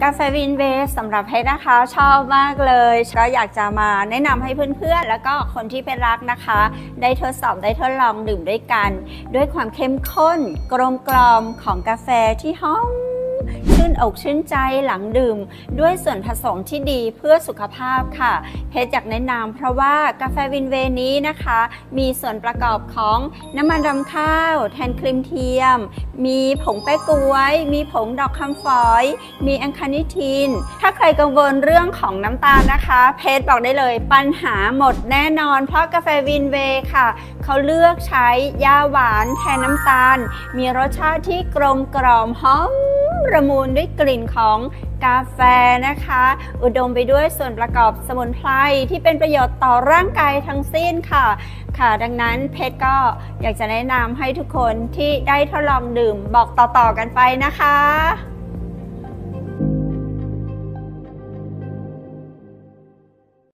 กาแฟวินเวสสำหรับเพชรนะคะชอบมากเลยก็อยากจะมาแนะนำให้เพื่อนๆแล้วก็คนที่เป็นรักนะคะได้ทดสอบได้ทดลองดื่มด้วยกันด้วยความเข้มข้นกลมกล่อมของกาแฟที่หอมชื่นอกชื่นใจหลังดื่มด้วยส่วนผสมที่ดีเพื่อสุขภาพค่ะเพชรอยากแนะนำเพราะว่ากาแฟวินเวนี้นะคะมีส่วนประกอบของน้ำมันรำข้าวแทนครีมเทียมมีผงแป้ก๊วยมีผงดอกคำฝอยมีแองคานิทินถ้าใครกังวลเรื่องของน้ำตาลนะคะเพชรบอกได้เลยปัญหาหมดแน่นอนเพราะกาแฟวินเวค่ะเขาเลือกใช้ยาหวานแทนน้ำตาลมีรสชาติที่กลมกล่อมหอมละมุนด้วยกลิ่นของกาแฟนะคะอุดมไปด้วยส่วนประกอบสมุนไพรที่เป็นประโยชน์ต่อร่างกายทั้งสิ้นค่ะดังนั้นเพชรก็อยากจะแนะนำให้ทุกคนที่ได้ทดลองดื่มบอกต่อๆกันไปนะคะ